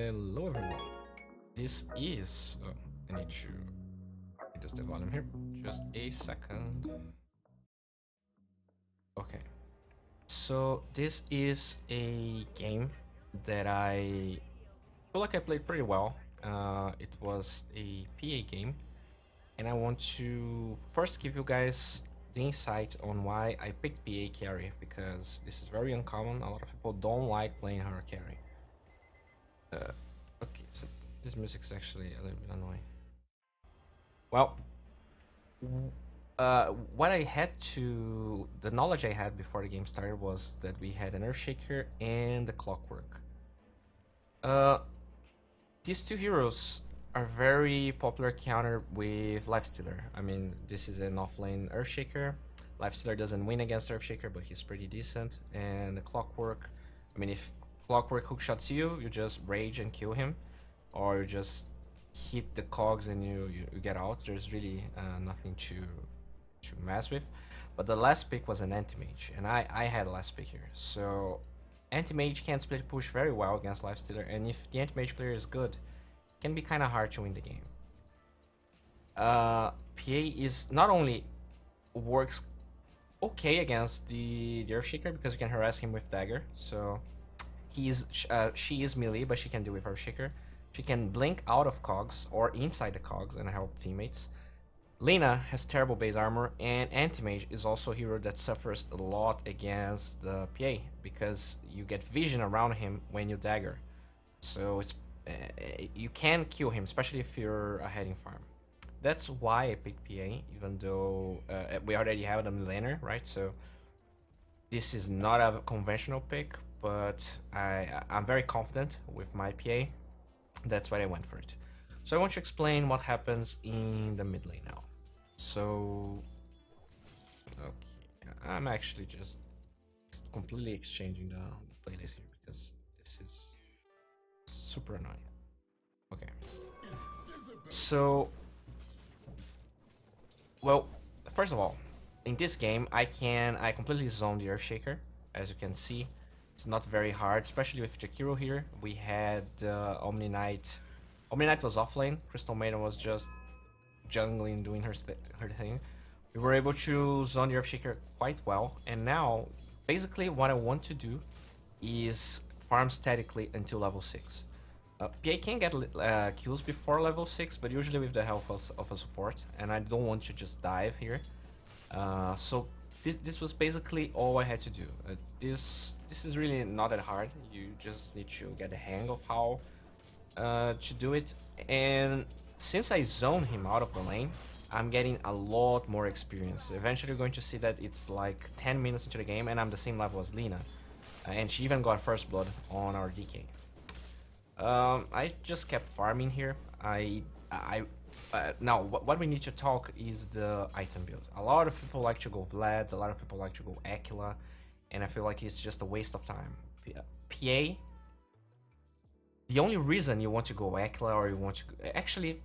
Hello everyone. This is I need to adjust the volume here. Just a second. Okay. So this is a game that I feel like I played pretty well. It was a PA game, and I want to first give you guys the insight on why I picked PA carry, because this is very uncommon. A lot of people don't like playing her carry. Okay, so this music's actually a little bit annoying. Well, what I had to... the knowledge I had before the game started was that we had an Earthshaker and the Clockwork. These two heroes are very popular counter with Lifestealer. I mean, this is an offlane Earthshaker. Lifestealer doesn't win against Earthshaker, but he's pretty decent. And the Clockwork, I mean, if Clockwork hookshots you, you just rage and kill him, or you just hit the cogs and you get out. There's really nothing to mess with. But the last pick was an Anti-Mage, and I had a last pick here. So Anti-Mage can split push very well against Lifestealer, and if the Anti-Mage player is good, it can be kind of hard to win the game. PA is not only works okay against the Earthshaker because you can harass him with dagger. So she is melee, but she can do with Earthshaker. She can blink out of cogs or inside the cogs and help teammates. Lina has terrible base armor, and Anti-Mage is also a hero that suffers a lot against the PA because you get vision around him when you dagger. So it's you can kill him, especially if you're ahead in farm. That's why I picked PA, even though we already have it on the laner, right? So this is not a conventional pick, but I'm very confident with my PA. That's why I went for it. So I want to explain what happens in the mid lane now. So, okay, I'm actually just completely exchanging the playlist here because this is super annoying. Okay. So, well, first of all, in this game, I completely zone the Earthshaker. As you can see, it's not very hard, especially with Jakiro here. We had Omni Knight. Omni Knight was offlane. Crystal Maiden was just jungling, doing her thing. We were able to zone the Earthshaker quite well, and now, basically, what I want to do is farm statically until level 6. PA can get kills before level 6, but usually with the help of a support, and I don't want to just dive here. So this was basically all I had to do. This is really not that hard. You just need to get the hang of how to do it. And since I zone him out of the lane, I'm getting a lot more experience. Eventually you're going to see that it's like 10 minutes into the game and I'm the same level as Lina. And she even got first blood on our DK. I just kept farming here. Now, what we need to talk is the item build. A lot of people like to go Vlad, a lot of people like to go Aquila, and I feel like it's just a waste of time. PA, the only reason you want to go Aquila or you want to... Actually,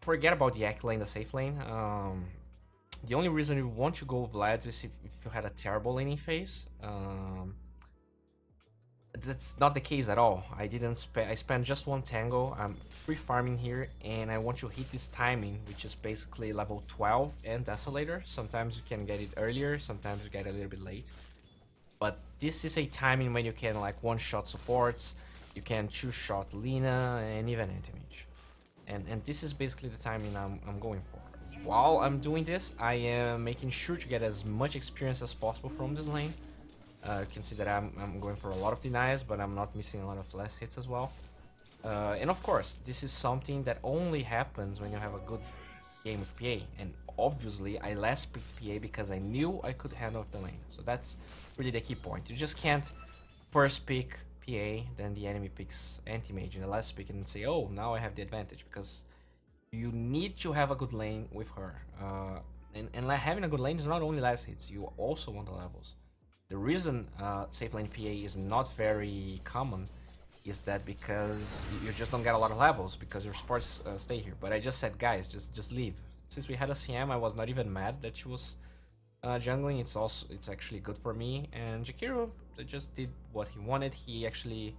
forget about the Aquila in the safe lane. The only reason you want to go Vlad is if you had a terrible laning phase. That's not the case at all. I spent just one tango. I'm free farming here, and I want to hit this timing, which is basically level 12 and Desolator. Sometimes you can get it earlier, sometimes you get a little bit late. But this is a timing when you can like one-shot supports, you can two-shot Lina, and even Anti-Mage. And this is basically the timing I'm going for. While I'm doing this, I am making sure to get as much experience as possible from this lane. You can see that I'm going for a lot of denies, but I'm not missing a lot of last hits as well. And of course, this is something that only happens when you have a good game with PA. And obviously, I last picked PA because I knew I could handle the lane. So that's really the key point. You just can't first pick PA, then the enemy picks Anti-Mage in the last pick and say, oh, now I have the advantage. Because you need to have a good lane with her. And having a good lane is not only last hits, you also want the levels. The reason safe lane PA is not very common is that because you just don't get a lot of levels because your supports stay here. But I just said, guys, just leave. Since we had a CM, I was not even mad that she was jungling. It's actually good for me. And Jakiro just did what he wanted. He actually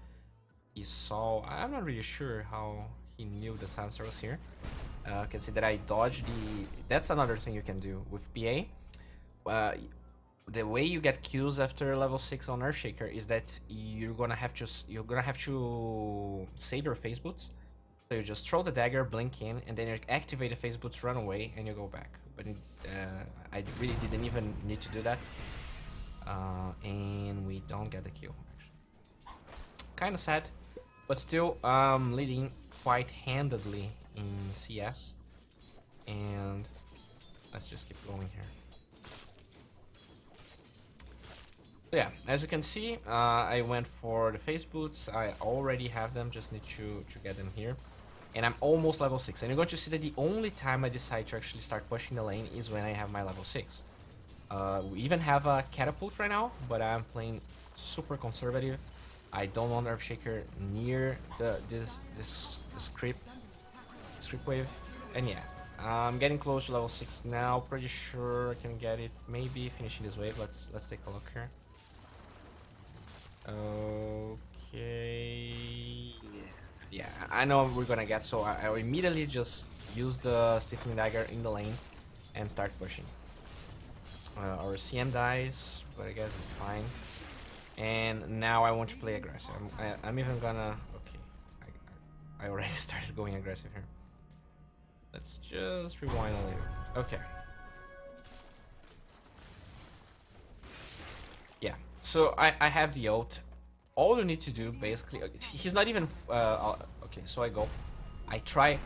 he saw. I'm not really sure how he knew the silencer was here. You can see that I dodged the. That's another thing you can do with PA. The way you get kills after level 6 on Earthshaker is that you're gonna have to save your phase boots. So you just throw the dagger, blink in, and then you activate the phase boots, run away, and you go back. But I really didn't even need to do that, and we don't get the kill. Kind of sad, but still leading quite handedly in CS. And let's just keep going here. So yeah, as you can see, I went for the phase boots. I already have them, just need to get them here. And I'm almost level 6. And you're going to see that the only time I decide to actually start pushing the lane is when I have my level 6. We even have a catapult right now, but I'm playing super conservative. I don't want Earthshaker near this creep wave. And yeah, I'm getting close to level 6 now. Pretty sure I can get it. Maybe finishing this wave. Let's take a look here. Okay. Yeah, I know we're gonna get, so I immediately just use the Stiffling Dagger in the lane and start pushing. Our CM dies, but I guess it's fine. And now I want to play aggressive. I'm even gonna... Okay, I already started going aggressive here. Let's just rewind a little. Okay. Yeah, so I have the ult. All you need to do, basically, he's not even, okay, so I try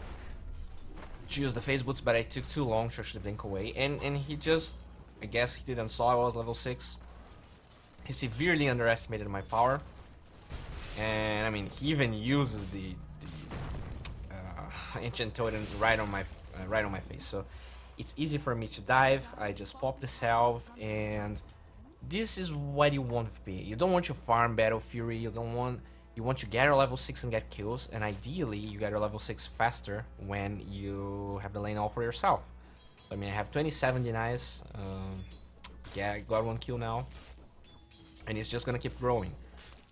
to use the phase boots, but I took too long to actually blink away, and he just, I guess he didn't saw I was level 6. He severely underestimated my power, and I mean, he even uses the Ancient Totem right on my face, so it's easy for me to dive. I just pop the salve, and this is what you want with PA. You don't want to farm Battle Fury, you want to get your level 6 and get kills, and ideally you get your level 6 faster when you have the lane all for yourself. I mean, I have 27 denies, yeah, I got 1 kill now, and it's just gonna keep growing.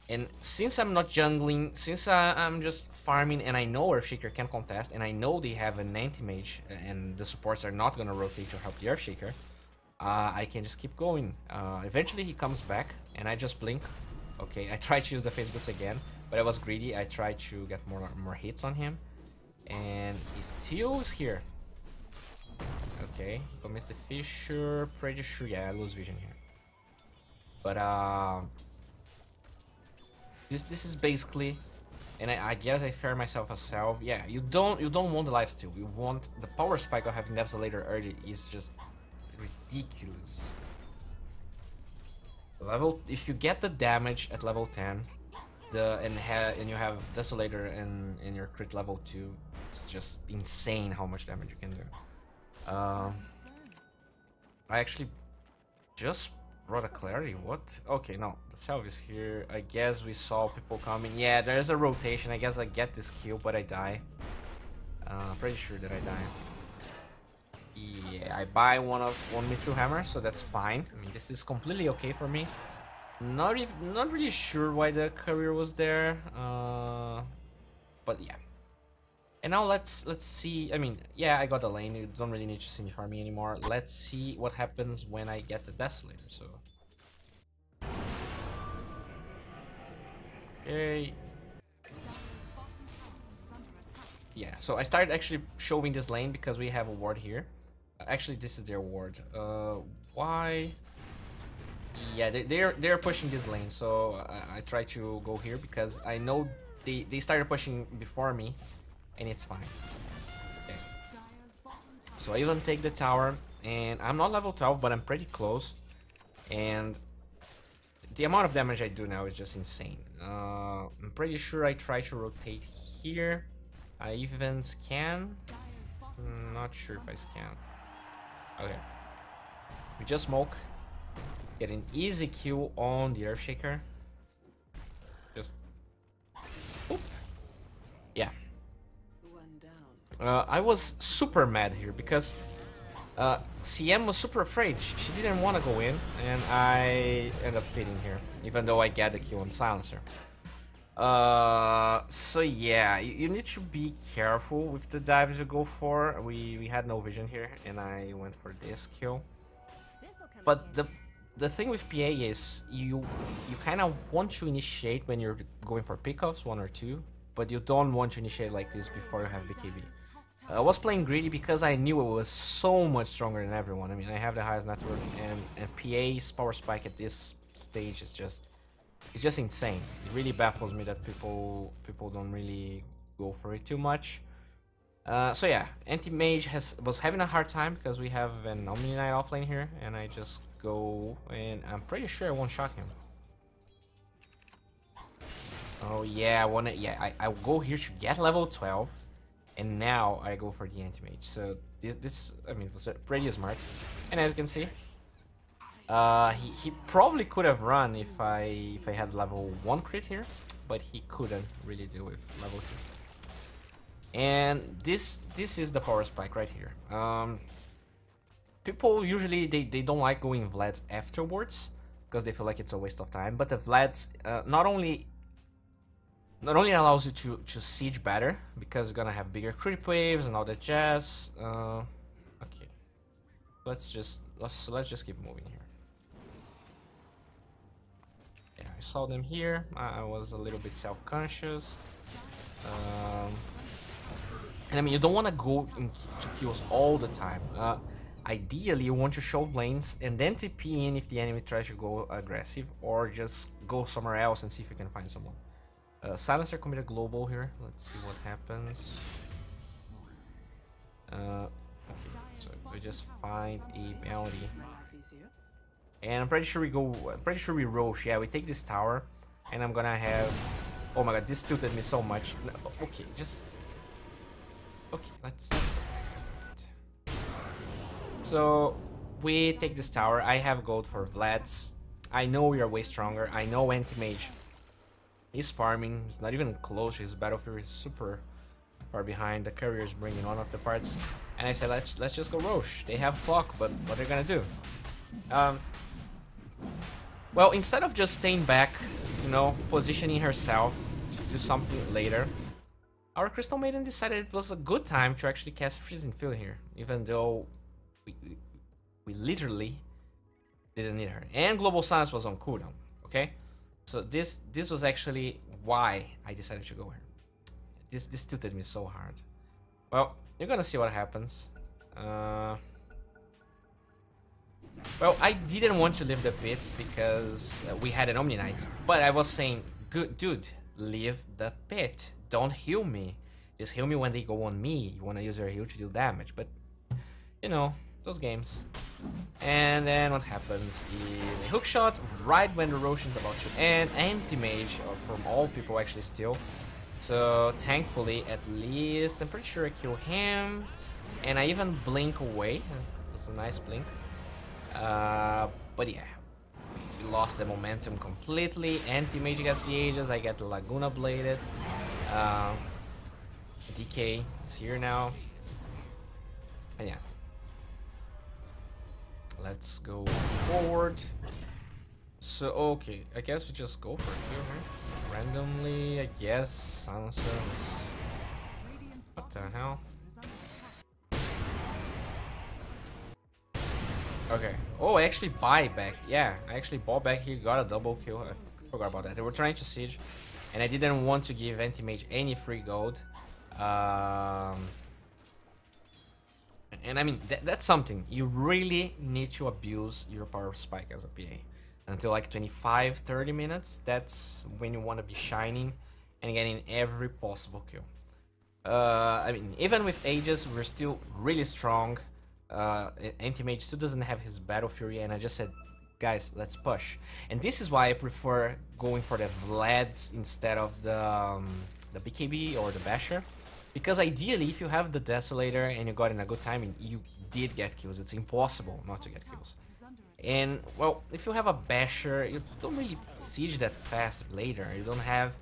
And since I'm not jungling, since I'm just farming, and I know Earthshaker can contest, and I know they have an anti-mage, and the supports are not gonna rotate to help the Earthshaker, I can just keep going. Eventually he comes back, and I just blink. Okay, I tried to use the phase boots again, but I was greedy. I tried to get more hits on him, and he still is here. Okay, he commits the fissure. Pretty sure, yeah, I lose vision here. But this is basically, and I guess I fair myself a salve. Yeah, you don't want the lifesteal. You want the power spike of having Desolator early is just ridiculous. If you get the damage at level 10, and you have Desolator in your crit level 2, it's just insane how much damage you can do. I actually just brought a clarity. What? Okay, no, the salve is here. I guess we saw people coming. Yeah, there's a rotation. I guess I get this kill, but I die. Pretty sure that I die. Yeah, I buy one Mithril Hammer, so that's fine. I mean, this is completely okay for me. Not really sure why the career was there, but yeah. And now let's see. I mean, yeah, I got the lane. You don't really need to see me farming anymore. Let's see what happens when I get the Desolator. So, okay. Yeah, so I started actually showing this lane because we have a ward here. Actually, this is their ward. Why? Yeah, they're pushing this lane, so I try to go here because I know they started pushing before me, and it's fine. Okay. So I even take the tower, and I'm not level 12, but I'm pretty close, and the amount of damage I do now is just insane. I'm pretty sure I try to rotate here. I even scan. Not sure if I scan. Okay. We just smoke. Get an easy kill on the Earthshaker. Just... Oop. Yeah. I was super mad here because CM was super afraid. She didn't want to go in, and I end up feeding here, even though I get the kill on Silencer. So yeah, you need to be careful with the dives you go for. We had no vision here, and I went for this kill. But the thing with PA is you kind of want to initiate when you're going for pickups, 1 or 2, but you don't want to initiate like this before you have BKB. I was playing greedy because I knew it was so much stronger than everyone. I mean, I have the highest net worth, and PA's power spike at this stage is just, it's just insane. It really baffles me that people don't really go for it too much. So yeah, anti-mage was having a hard time because we have an Omni Knight offlane here, and I just go, and I'm pretty sure I one-shot him. Oh yeah, I go here to get level 12, and now I go for the anti-mage. So this I mean, was pretty smart. And as you can see, he probably could have run if I had level 1 crit here, but he couldn't really do with level 2. And this is the power spike right here. People usually they don't like going Vlads afterwards because they feel like it's a waste of time. But the Vlads not only allows you to siege better because you're gonna have bigger creep waves and all that jazz. Okay, let's just keep moving here. Yeah, I saw them here. I was a little bit self-conscious. And I mean, you don't want to go into kills all the time. Ideally, you want to show lanes and then TP in if the enemy tries to go aggressive, or just go somewhere else and see if you can find someone. Silencer committed global here. Let's see what happens. Okay, so we just find a bounty. And I'm pretty sure we Roche. Yeah, we take this tower, and I'm gonna have... Oh my god, this tilted me so much. No, okay, just... Okay, let's go. So, we take this tower. I have gold for Vlads. I know we are way stronger. I know anti-mage is farming. It's not even close. His battlefield is super far behind. The courier is bringing one of the parts. And I said, let's just go Roche. They have clock, but what are they gonna do? Well, instead of just staying back, you know, positioning herself to do something later, our Crystal Maiden decided it was a good time to actually cast Freezing Field here, even though we literally didn't need her. And Global Silence was on cooldown, okay? So this was actually why I decided to go here. This tilted me so hard. Well, you're gonna see what happens. Well, I didn't want to leave the pit because we had an Omni Knight, but I was saying, good dude, leave the pit. Don't heal me. Just heal me when they go on me. You want to use your heal to deal damage, but you know, those games. And then what happens is a hook shot right when the Roshan's about to end. Anti-mage, or from all people actually steal. So thankfully, at least, I'm pretty sure I kill him. And I even blink away. It's a nice blink. But yeah, we lost the momentum completely. Anti-mage gets the Aegis, I get the Laguna bladed. DK is here now. And yeah. Let's go forward. So, okay, I guess we just go for it here. Randomly, I guess. Silencer was... What the hell? Okay. Oh, I actually buy back. Yeah, I actually bought back here, got a double kill. I forgot about that. They were trying to siege, and I didn't want to give anti-mage any free gold. And I mean, that's something. You really need to abuse your power spike as a PA. Until like 25, 30 minutes, that's when you want to be shining and getting every possible kill. I mean, even with Aegis, we're still really strong. Anti-mage still doesn't have his Battle Fury, and I just said, guys, let's push. And this is why I prefer going for the Vlads instead of the BKB or the Basher. Because ideally, if you have the Desolator and you got in a good timing, you did get kills. It's impossible not to get kills. And, well, if you have a Basher, you don't really siege that fast later. You don't have...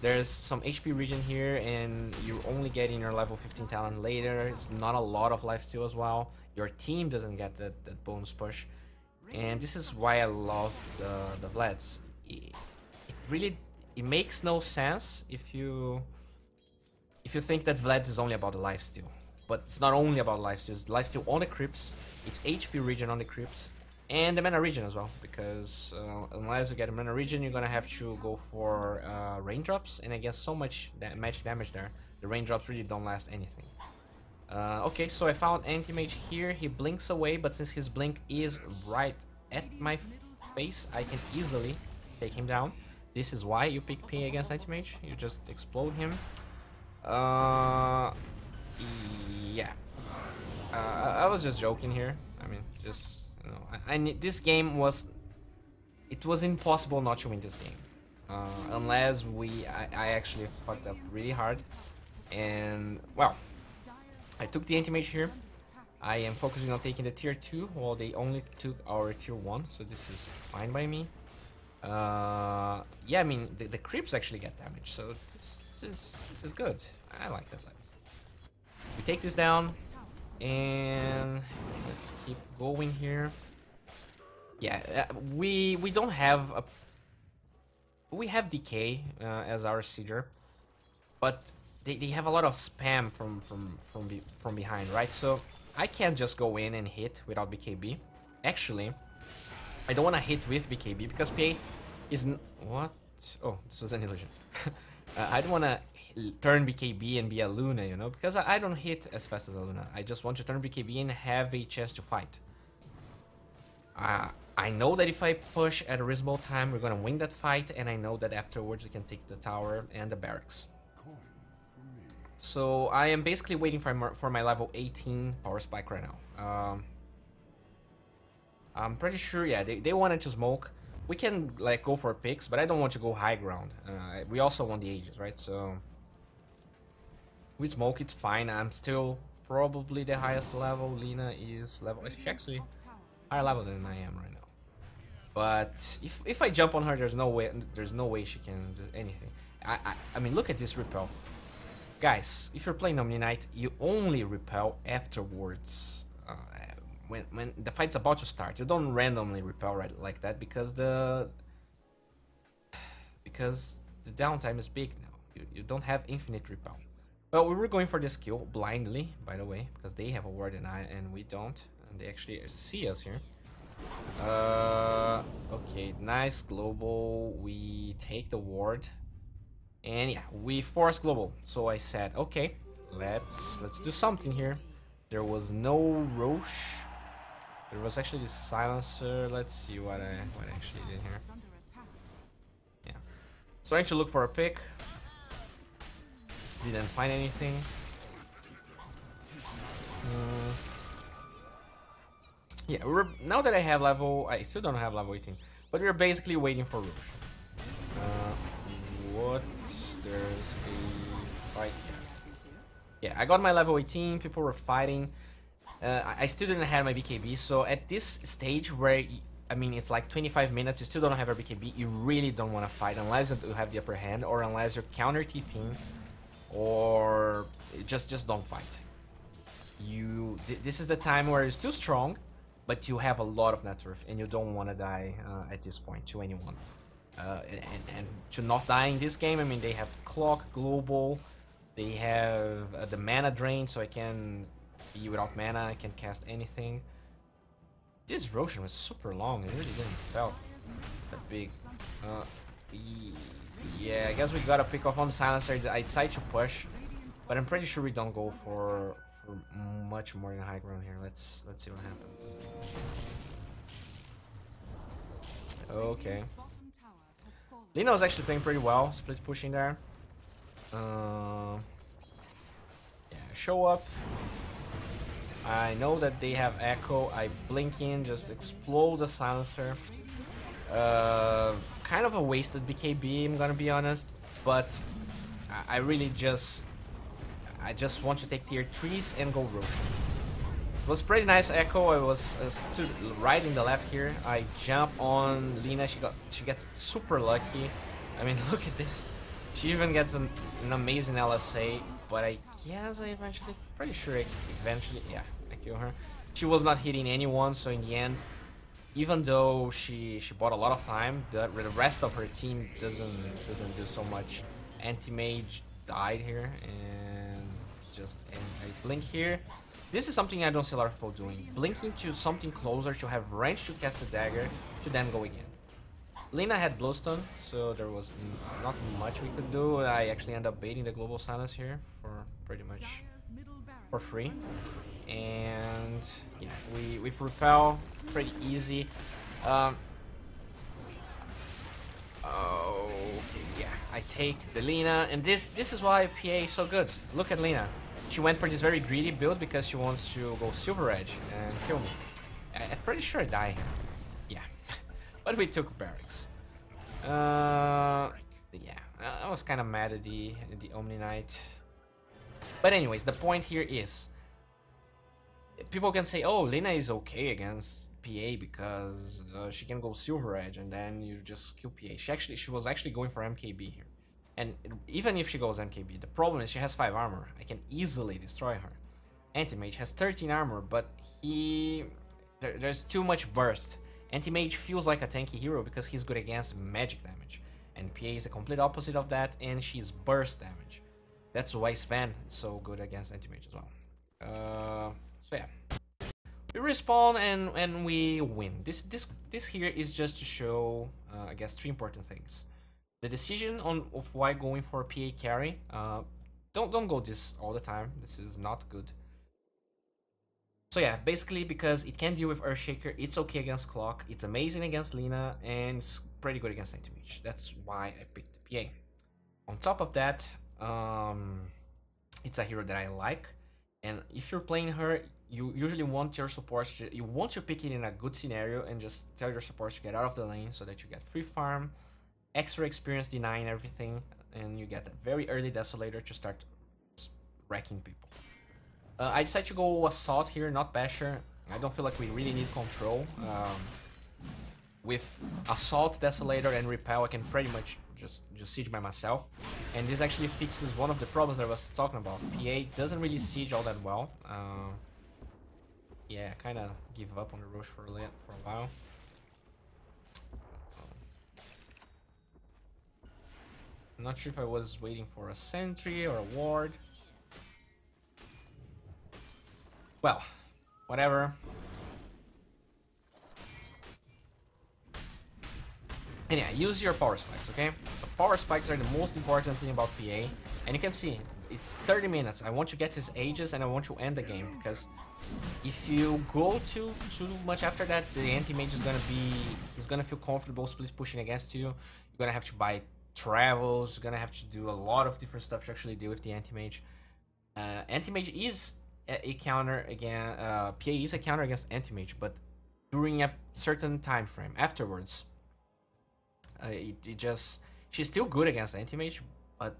There's some HP regen here, and you're only getting your level 15 talent later. It's not a lot of lifesteal as well. Your team doesn't get that bonus push. And this is why I love the Vlads. It really... it makes no sense if you think that Vlad is only about the lifesteal. But it's not only about lifesteal, it's lifesteal on the creeps, it's HP regen on the creeps, and the mana regen as well, because unless you get a mana regen, you're gonna have to go for raindrops, and against so much magic damage there, the raindrops really don't last anything. Okay, so I found anti-mage here, he blinks away, but since his blink is right at my face, I can easily take him down. This is why you pick P against anti-mage, you just explode him. Yeah. I was just joking here. I mean, just, you know, I need, this game was, it was impossible not to win this game. Unless I actually fucked up really hard. And, well, I took the anti-mage here. I am focusing on taking the tier 2, while they only took our tier 1, so this is fine by me. Yeah, I mean, the creeps actually get damage, so this is good. I like that. We take this down, and let's keep going here. Yeah, we don't have a... We have DK as our Sieger, but they have a lot of spam from behind, right? So I can't just go in and hit without BKB. Actually, I don't want to hit with BKB because PA is... What? Oh, this was an illusion. I don't want to turn BKB and be a Luna, you know, because I don't hit as fast as a Luna. I just want to turn BKB and have a chance to fight. I know that if I push at a reasonable time, we're gonna win that fight, and I know that afterwards we can take the tower and the barracks. So I am basically waiting for my level 18 power spike right now. I'm pretty sure, yeah, they wanted to smoke. We can like go for picks, but I don't want to go high ground. We also want the ages, right? So we smoke, it's fine. I'm still probably the highest level. Lina is level... She's actually higher level than I am right now. But if I jump on her, there's no way she can do anything. I mean, look at this repel. Guys, if you're playing Omni Knight, you only repel afterwards. When the fight's about to start, you don't randomly repel right like that because the downtime is big now. You don't have infinite repel. Well, we were going for this kill blindly, by the way, because they have a ward and we don't, and they actually see us here. Okay, nice global. We take the ward, and yeah, we force global. So I said, okay, let's do something here. There was no Roche. There was actually this silencer. Let's see what I actually did here. Yeah. So I actually look for a pick. Didn't find anything. Yeah, now that I have level... I still don't have level 18. But we're basically waiting for Roche. What? There's a fight. Yeah, I got my level 18. People were fighting. I still didn't have my BKB, so at this stage where, I mean, it's like 25 minutes, you still don't have a BKB, you really don't want to fight unless you have the upper hand, or unless you're counter TPing, or just don't fight. This is the time where you're still strong, but you have a lot of net worth, and you don't want to die at this point to anyone. And to not die in this game, I mean, they have Clock, Global, they have the mana drain, so I can... Without mana, I can cast anything. This Roshan was super long. It really didn't felt that big. Yeah, I guess we gotta pick off on the silencer. I decided to push, but I'm pretty sure we don't go for much more than high ground here. Let's see what happens. Okay. Lina was actually playing pretty well. Split pushing there. Yeah, show up. I know that they have echo. I blink in, just explode the silencer. Kind of a wasted BKB, I'm gonna be honest, but I really just want to take tier 3s and go Roche. It was pretty nice echo. I was stood right in the left here. I jump on Lina. She gets super lucky. I mean, look at this. She even gets an amazing LSA, but I guess I eventually, pretty sure I eventually, yeah, I kill her. She was not hitting anyone, so in the end, even though she bought a lot of time, the rest of her team doesn't do so much. Anti-mage died here, and it's just a blink here. This is something I don't see a lot of people doing. Blinking to something closer to have range to cast the dagger, to then go again. Lina had Glowstone, so there was not much we could do. I actually end up baiting the Global Silence here for pretty much for free. And yeah, with Repel, pretty easy. Okay, yeah, I take the Lina, and this is why PA is so good. Look at Lina. She went for this very greedy build because she wants to go Silver Edge and kill me. I'm pretty sure I die here. Yeah, but we took Barracks. Yeah, I was kind of mad at the Omni Knight. But anyways, the point here is, people can say, oh, Lina is okay against PA because she can go Silver Edge and then you just kill PA. She was actually going for MKB here. And even if she goes MKB, the problem is she has 5 armor. I can easily destroy her. Anti-Mage has 13 armor, but there's too much burst. Anti-Mage feels like a tanky hero because he's good against magic damage. And PA is the complete opposite of that, and she's burst damage. That's why Sven is so good against Anti-Mage as well. So yeah, we respawn and we win. This here is just to show, I guess, 3 important things. The decision of why going for PA carry. Don't go this all the time. This is not good. So yeah, basically because it can deal with Earthshaker, it's okay against Clock, it's amazing against Lina, and it's pretty good against Anti-Mage. That's why I picked PA. On top of that, it's a hero that I like, and if you're playing her, you usually want your supports, you want to pick it in a good scenario and just tell your supports to get out of the lane so that you get free farm, extra experience denying everything, and you get a very early Desolator to start wrecking people. I decided to go Assault here, not Basher. I don't feel like we really need control. With Assault, Desolator, and Repel, I can pretty much just siege by myself. And this actually fixes one of the problems that I was talking about. PA doesn't really siege all that well. Yeah, I kind of give up on the Roche for a while. I'm not sure if I was waiting for a sentry or a ward. Well, whatever. And yeah, use your power spikes, okay? The power spikes are the most important thing about PA. And you can see, it's 30 minutes. I want to get his Aegis and I want to end the game. Because if you go too much after that, the anti-mage is gonna be... He's gonna feel comfortable split pushing against you. You're gonna have to buy travels. You're gonna have to do a lot of different stuff to actually deal with the anti-mage. Anti-mage is a counter again. PA is a counter against anti-mage, but during a certain time frame. Afterwards, she's still good against anti-mage, but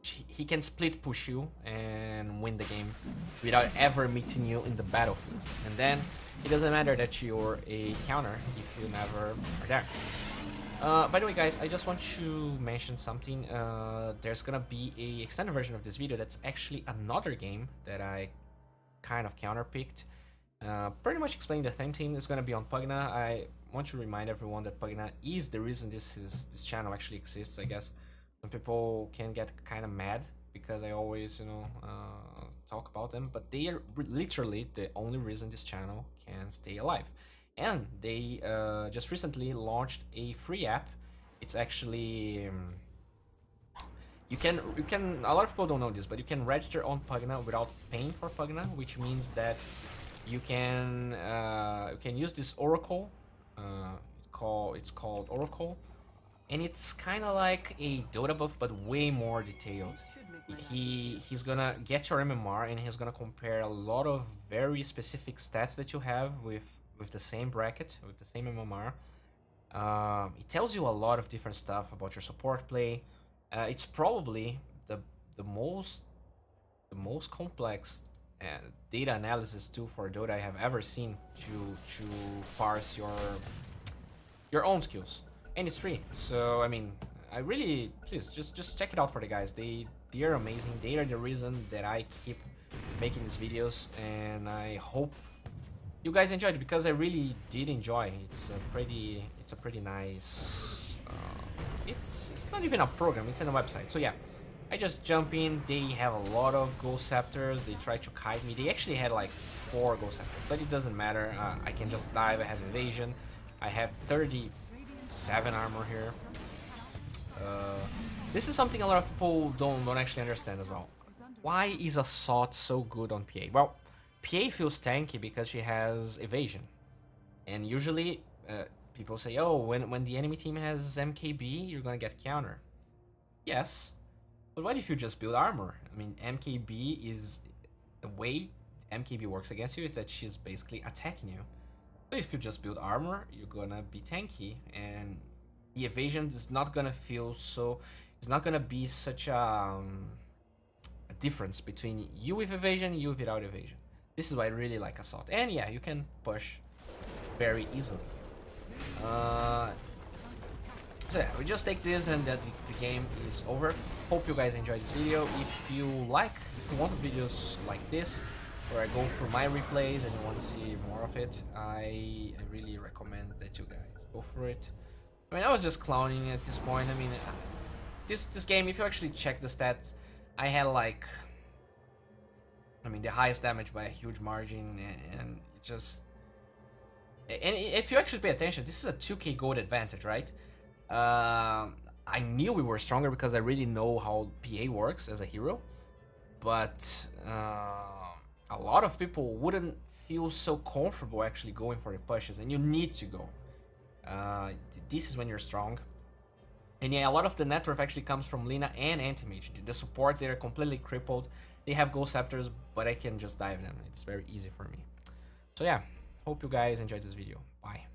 he can split push you and win the game without ever meeting you in the battlefield. And then it doesn't matter that you're a counter if you never are there. By the way, guys, I just want to mention something. There's gonna be a extended version of this video that's actually another game that I kind of counterpicked. Pretty much explaining the same thing. It's gonna be on Pugna. I want to remind everyone that Pugna is the reason this channel actually exists. I guess some people can get kind of mad because I always, you know, talk about them, but they are literally the only reason this channel can stay alive. And they just recently launched a free app. It's actually you can a lot of people don't know this, but you can register on Pugna without paying for Pugna, which means that you can use this Oracle. It's called Oracle, and it's kind of like a Dota buff, but way more detailed. He's gonna get your MMR and he's gonna compare a lot of very specific stats that you have with the same bracket, with the same MMR. It tells you a lot of different stuff about your support play. It's probably the most complex data analysis tool for Dota I have ever seen to parse your own skills, and it's free. So I mean, I really, please just check it out for the guys. They are amazing. They are the reason that I keep making these videos, and I hope you guys enjoyed, because I really did enjoy. It's a pretty nice. It's not even a program. It's in a website. So yeah, I just jump in. They have a lot of ghost scepters. They try to kite me. They actually had like 4 ghost scepters, but it doesn't matter. I can just dive. I have evasion. I have 37 armor here. This is something a lot of people don't actually understand as well. Why is Assault so good on PA? Well, PA feels tanky because she has evasion, and usually people say, oh, when the enemy team has MKB, you're gonna get counter. Yes, but what if you just build armor? I mean, MKB is the way MKB works against you is that she's basically attacking you. So if you just build armor, you're gonna be tanky, and the evasion is not gonna feel so. It's not gonna be such a difference between you with evasion, you without evasion. This is why I really like Assault. And yeah, you can push very easily. So yeah, we just take this and the game is over. Hope you guys enjoyed this video. If you want videos like this, where I go through my replays and you want to see more of it, I really recommend that you guys go for it. I mean, I was just clowning at this point. I mean, this game, if you actually check the stats, I had like, I mean, the highest damage by a huge margin, and it just, and if you actually pay attention, this is a 2k gold advantage, right? I knew we were stronger because I really know how PA works as a hero, but a lot of people wouldn't feel so comfortable actually going for the pushes, and you need to go. This is when you're strong. And yeah, a lot of the net worth actually comes from Lina and Anti-Mage. The supports, they are completely crippled. They have Ghost Scepters, but I can just dive them. It's very easy for me. So yeah, hope you guys enjoyed this video. Bye.